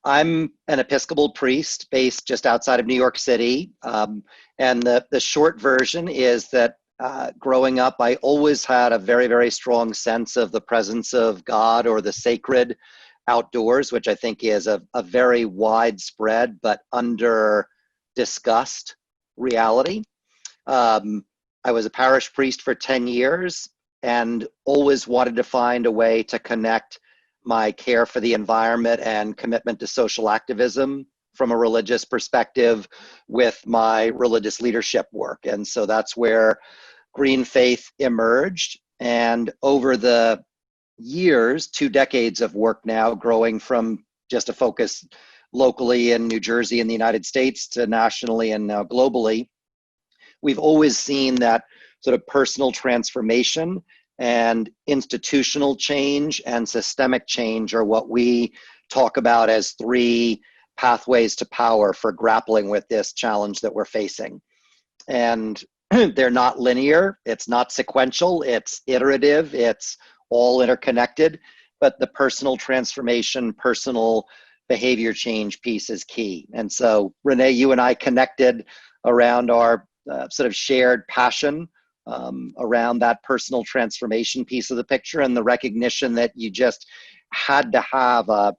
I'm an Episcopal priest based just outside of New York City. And the short version is that growing up, I always had a very, very strong sense of the presence of God or the sacred outdoors, which I think is a very widespread but under discussed reality. I was a parish priest for 10 years and always wanted to find a way to connect my care for the environment and commitment to social activism from a religious perspective with my religious leadership work. And so that's where GreenFaith emerged. And over the years, 2 decades of work now, growing from just a focus locally in New Jersey in the United States to nationally and now globally, we've always seen that sort of personal transformation and institutional change and systemic change are what we talk about as 3 pathways to power for grappling with this challenge that we're facing. And they're not linear, it's not sequential, it's iterative, it's all interconnected, but the personal transformation, personal behavior change piece is key. And so, Renee, you and I connected around our sort of shared passion around that personal transformation piece of the picture, and the recognition that you just had to have a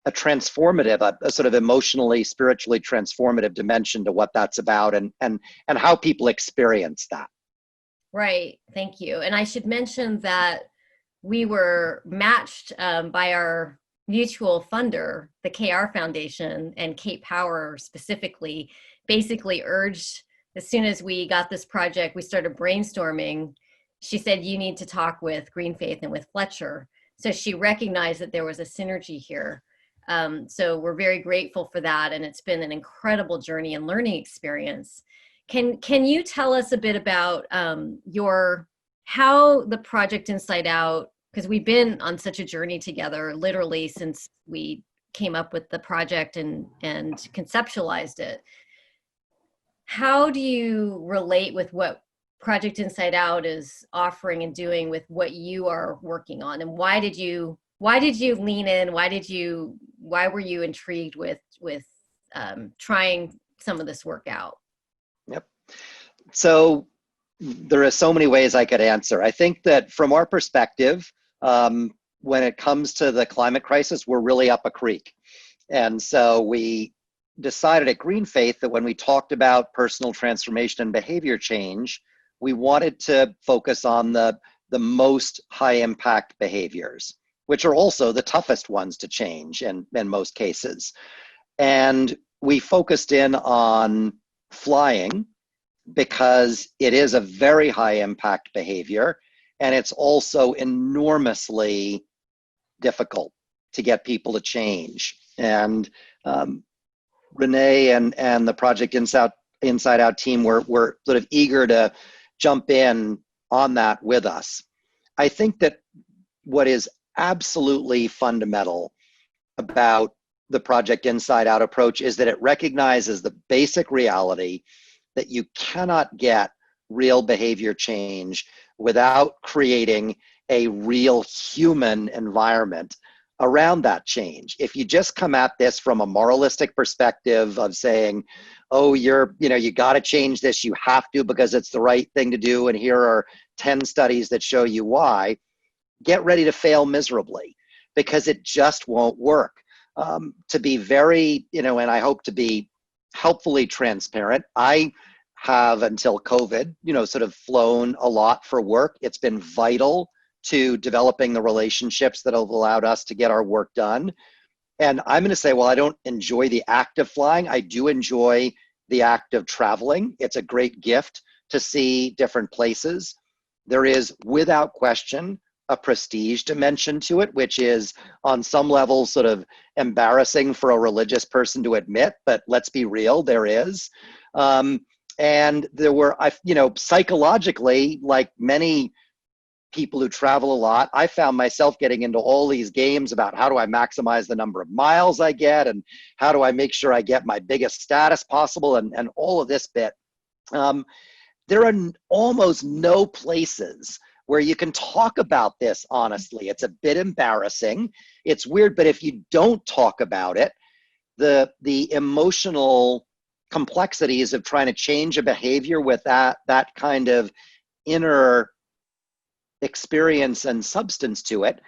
transformative, a sort of emotionally, spiritually transformative dimension to what that's about, and how people experience that. Right. Thank you. And I should mention that we were matched by our mutual funder, the KR Foundation, and Kate Power specifically, basically urged, as soon as we got this project, we started brainstorming. She said, you need to talk with GreenFaith and with Fletcher. So she recognized that there was a synergy here. So we're very grateful for that. And it's been an incredible journey and learning experience. Can you tell us a bit about how the project Inside Out, because we've been on such a journey together, literally since we came up with the project and conceptualized it. How do you relate with what Project Inside Out is offering and doing with what you are working on? And why did you lean in? Why were you intrigued with trying some of this work out? Yep. So there are so many ways I could answer. I think that from our perspective, when it comes to the climate crisis, we're really up a creek. And so we decided at GreenFaith that when we talked about personal transformation and behavior change, we wanted to focus on the most high impact behaviors, which are also the toughest ones to change in most cases. And we focused in on flying because it is a very high impact behavior, and it's also enormously difficult to get people to change. And Renee and the Project Inside Out team were sort of eager to jump in on that with us. I think that what is absolutely fundamental about the Project Inside Out approach is that it recognizes the basic reality that you cannot get real behavior change without creating a real human environment around that change. If you just come at this from a moralistic perspective of saying, oh, you got to change this, you have to because it's the right thing to do, and here are 10 studies that show you why, get ready to fail miserably because it just won't work. To be very, and I hope to be helpfully transparent, I have until COVID, sort of flown a lot for work. It's been vital to developing the relationships that have allowed us to get our work done. And I'm going to say, well, I don't enjoy the act of flying. I do enjoy the act of traveling. It's a great gift to see different places. There is, without question, a prestige dimension to it, which is on some level sort of embarrassing for a religious person to admit, but let's be real, there is. And there were, psychologically, like many people who travel a lot, I found myself getting into all these games about how do I maximize the number of miles I get and how do I make sure I get my biggest status possible and all of this bit. There are almost no places where you can talk about this honestly. It's a bit embarrassing. It's weird, but if you don't talk about it, the emotional complexities of trying to change a behavior with that kind of inner experience and substance to it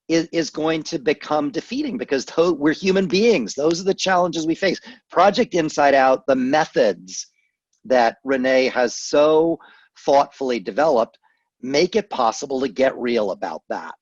is going to become defeating, because we're human beings. Those are the challenges we face. Project Inside Out, the methods that Renee has so thoughtfully developed, make it possible to get real about that.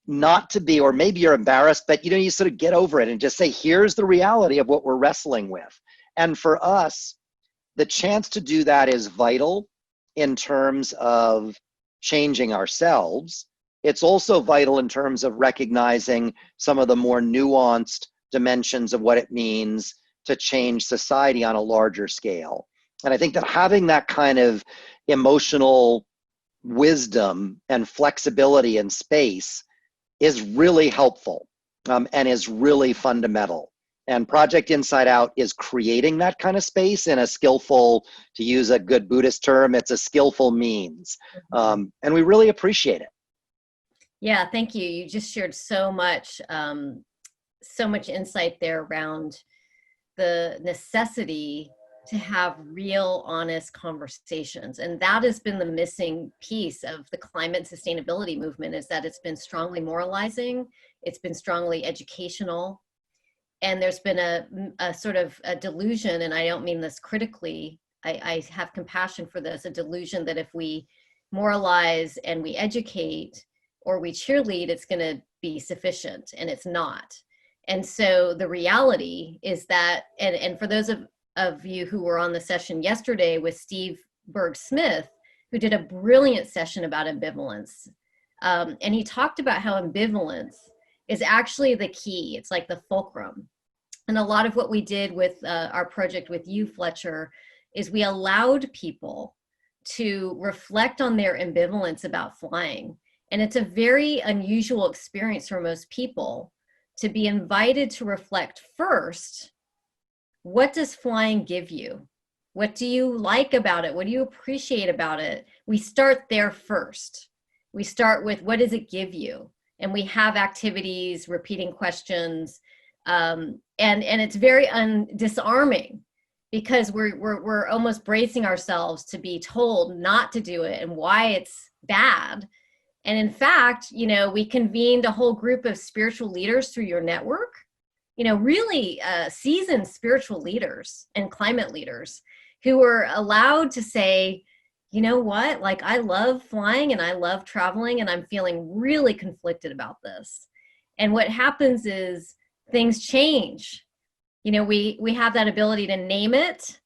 Not to be, or maybe you're embarrassed, but you sort of get over it and just say, here's the reality of what we're wrestling with. And for us, the chance to do that is vital in terms of changing ourselves. It's also vital in terms of recognizing some of the more nuanced dimensions of what it means to change society on a larger scale. And I think that having that kind of emotional wisdom and flexibility in space is really helpful, and is really fundamental. And Project Inside Out is creating that kind of space in a skillful, to use a good Buddhist term, it's a skillful means. And we really appreciate it. Yeah, thank you. You just shared so much insight there around the necessity to have real, honest conversations. And that has been the missing piece of the climate sustainability movement, is that it's been strongly moralizing, it's been strongly educational, and there's been a sort of a delusion, and I don't mean this critically, I have compassion for this, a delusion that if we moralize and we educate or we cheerlead, it's gonna be sufficient, and it's not. And so the reality is that, and for those of you who were on the session yesterday with Steve Berg-Smith, who did a brilliant session about ambivalence. And he talked about how ambivalence is actually the key. It's like the fulcrum. And a lot of what we did with our project with you, Fletcher, is we allowed people to reflect on their ambivalence about flying. And it's a very unusual experience for most people to be invited to reflect first. What does flying give you? What do you like about it? What do you appreciate about it? We start there first. We start with, what does it give you? And we have activities, repeating questions, and it's very disarming, because we're almost bracing ourselves to be told not to do it and why it's bad. And in fact, we convened a whole group of spiritual leaders through your network, really seasoned spiritual leaders and climate leaders who were allowed to say, you know what, like, I love flying and I love traveling and I'm feeling really conflicted about this. And what happens is things change. We have that ability to name it,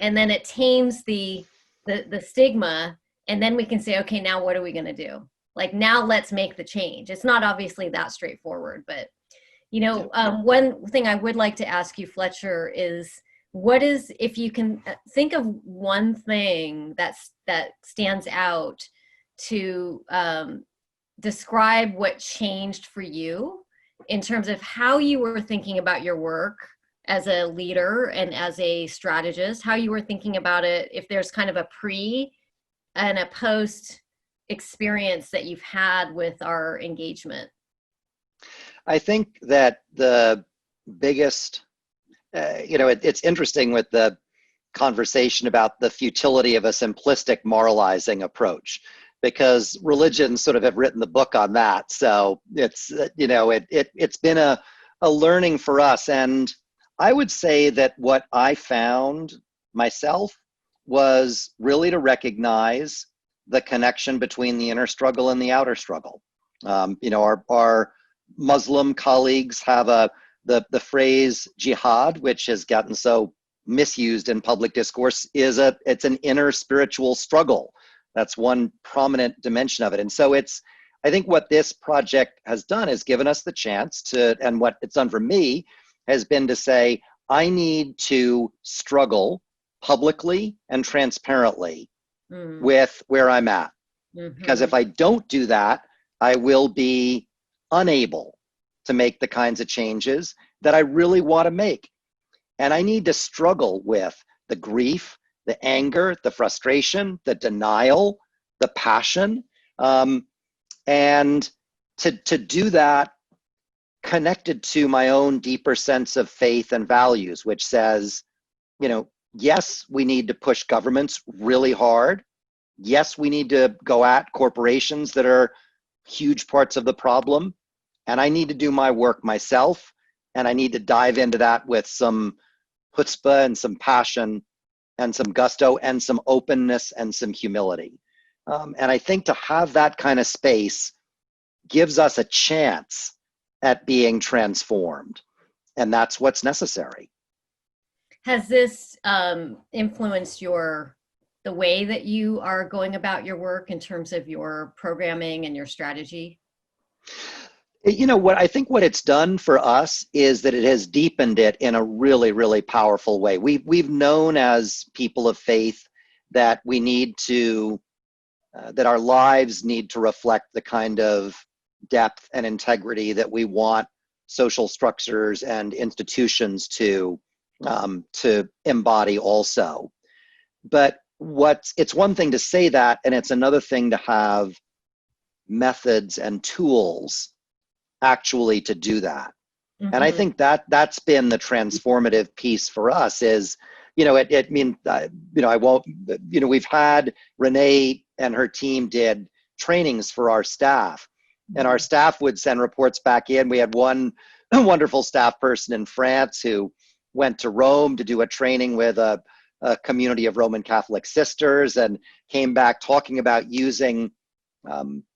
and then it tames the stigma, and then we can say, okay, now what are we going to do? Like, now let's make the change. It's not obviously that straightforward, but one thing I would like to ask you, Fletcher, is if you can think of one thing that stands out to describe what changed for you in terms of how you were thinking about your work as a leader and as a strategist, how you were thinking about it, if there's kind of a pre and a post experience that you've had with our engagement. I think that the biggest, it's interesting with the conversation about the futility of a simplistic moralizing approach, because religions sort of have written the book on that. So it's, it's been a learning for us. And I would say that what I found myself was really to recognize the connection between the inner struggle and the outer struggle. Our Muslim colleagues have the phrase jihad, which has gotten so misused in public discourse, it's an inner spiritual struggle. That's one prominent dimension of it. And so I think what this project has done is given us the chance to, and what it's done for me has been to say, I need to struggle publicly and transparently with where I'm at. Because if I don't do that, I will be unable to make the kinds of changes that I really want to make. And I need to struggle with the grief, the anger, the frustration, the denial, the passion, And to do that connected to my own deeper sense of faith and values, which says, yes, we need to push governments really hard. Yes, we need to go at corporations that are huge parts of the problem. And I need to do my work myself. And I need to dive into that with some chutzpah and some passion and some gusto and some openness and some humility. And I think to have that kind of space gives us a chance at being transformed. And that's what's necessary. Has this influenced the way that you are going about your work in terms of your programming and your strategy? What it's done for us is that it has deepened it in a really, really powerful way. We've known as people of faith that we need to, that our lives need to reflect the kind of depth and integrity that we want social structures and institutions to embody also. But it's one thing to say that, and it's another thing to have methods and tools actually to do that. Mm-hmm. And I think that's been the transformative piece for us is, we've had Renee and her team did trainings for our staff, and our staff would send reports back in. We had one wonderful staff person in France who went to Rome to do a training with a community of Roman Catholic sisters and came back talking about using,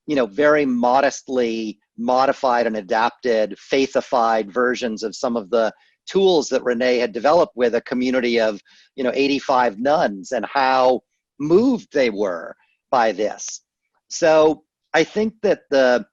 very modestly modified and adapted, faithified versions of some of the tools that Renee had developed with a community of, 85 nuns, and how moved they were by this. So I think that the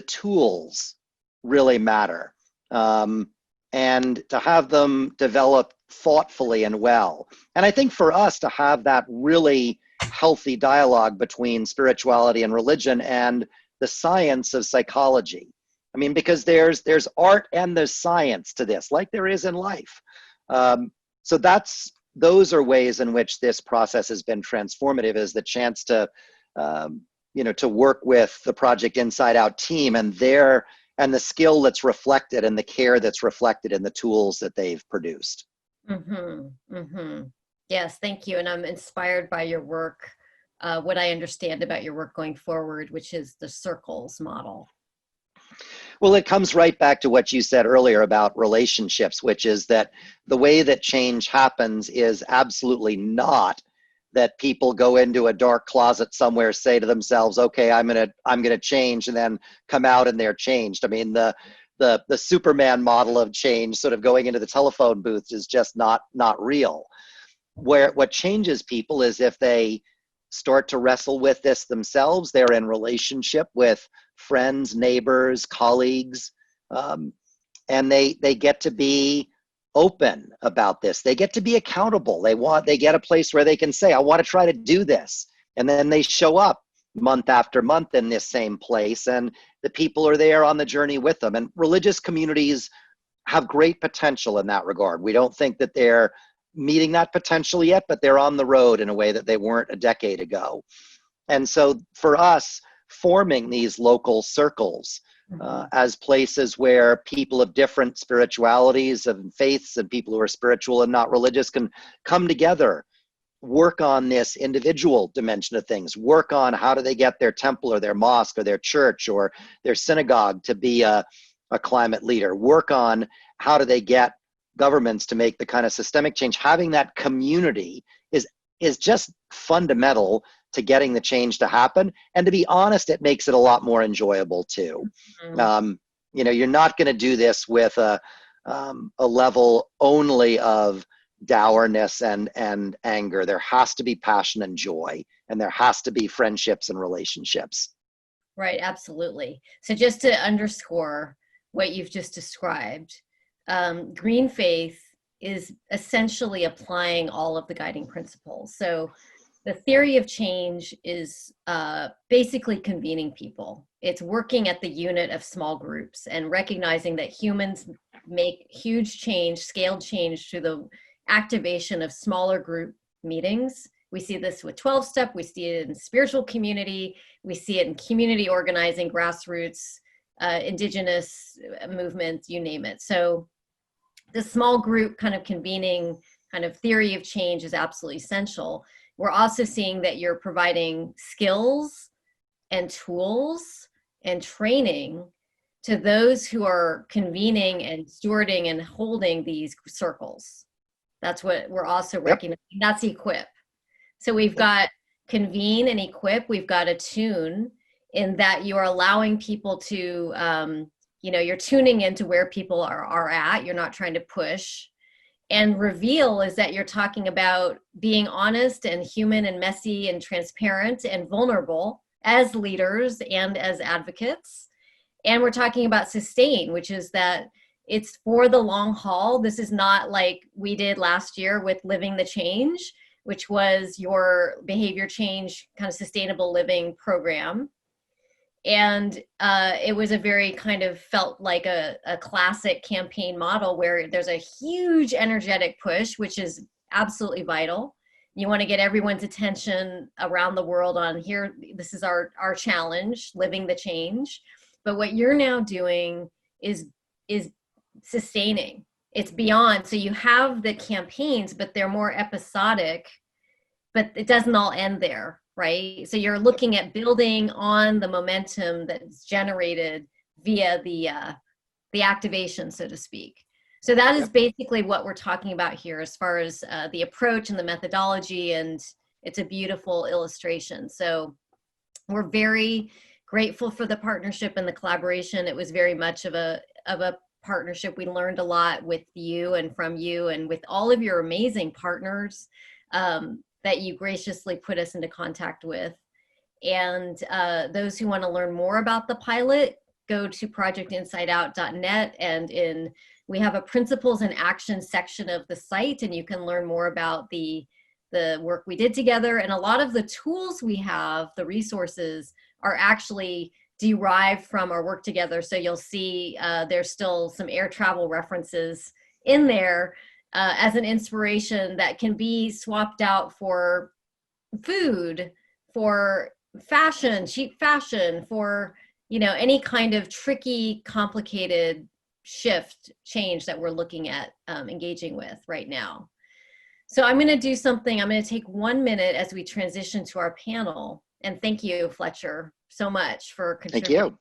tools really matter, and to have them developed thoughtfully and well. And I think for us to have that really healthy dialogue between spirituality and religion and the science of psychology. I mean, because there's art and there's science to this, like there is in life. So those are ways in which this process has been transformative, is the chance to, to work with the Project Inside Out team and the skill that's reflected and the care that's reflected in the tools that they've produced. Mm-hmm. Mm-hmm. Yes, thank you. And I'm inspired by your work, what I understand about your work going forward, which is the circles model. Well, it comes right back to what you said earlier about relationships, which is that the way that change happens is absolutely not that people go into a dark closet somewhere, say to themselves, okay, I'm gonna change, and then come out and they're changed. I mean, the Superman model of change, sort of going into the telephone booth, is just not real. What changes people is if they start to wrestle with this themselves, they're in relationship with friends, neighbors, colleagues, and they get to be open about this. They get to be accountable. They get a place where they can say, I want to try to do this. And then they show up month after month in this same place, and the people are there on the journey with them. And religious communities have great potential in that regard. We don't think that they're meeting that potential yet, but they're on the road in a way that they weren't a decade ago. And so for us, forming these local circles as places where people of different spiritualities and faiths and people who are spiritual and not religious can come together, work on this individual dimension of things, work on how do they get their temple or their mosque or their church or their synagogue to be a climate leader, work on how do they get governments to make the kind of systemic change. Having that community is just fundamental to getting the change to happen. And to be honest, it makes it a lot more enjoyable too. Mm-hmm. You're not going to do this with a level only of dourness and anger. There has to be passion and joy, and there has to be friendships and relationships. Right, absolutely. So just to underscore what you've just described, GreenFaith is essentially applying all of the guiding principles. So the theory of change is basically convening people. It's working at the unit of small groups and recognizing that humans make huge change, scaled change through the activation of smaller group meetings We see this with 12-step, we see it in spiritual community, we see it in community organizing, grassroots, indigenous movements, you name it. So the small group kind of convening kind of theory of change is absolutely essential. We're also seeing that you're providing skills and tools and training to those who are convening and stewarding and holding these circles. That's what we're also recognizing. That's equip. So we've got convene and equip. We've got attune, in that you are allowing people to, you're tuning into where people are at. You're not trying to push. And reveal is that you're talking about being honest and human and messy and transparent and vulnerable as leaders and as advocates. And we're talking about sustain, which is that it's for the long haul. This is not like we did last year with Living the Change, which was your behavior change kind of sustainable living program. And it was a very kind of felt like a classic campaign model where there's a huge energetic push, which is absolutely vital. You want to get everyone's attention around the world on here. This is our challenge, living the change. But what you're now doing is sustaining. It's beyond. So you have the campaigns, but they're more episodic, but it doesn't all end there, right? So you're looking at building on the momentum that's generated via the activation, so to speak. So that is basically what we're talking about here as far as the approach and the methodology, and it's a beautiful illustration. So we're very grateful for the partnership and the collaboration. It was very much of a partnership. We learned a lot with you and from you and with all of your amazing partners that you graciously put us into contact with. And those who want to learn more about the pilot, go to projectinsideout.net, and we have a principles and action section of the site, and you can learn more about the work we did together. And a lot of the tools we have, the resources, are actually derived from our work together. So you'll see there's still some air travel references in there as an inspiration that can be swapped out for food, for fashion, cheap fashion, for any kind of tricky, complicated change that we're looking at engaging with right now. So I'm going to do something. I'm going to take 1 minute as we transition to our panel. And thank you, Fletcher, so much for contributing. Thank you.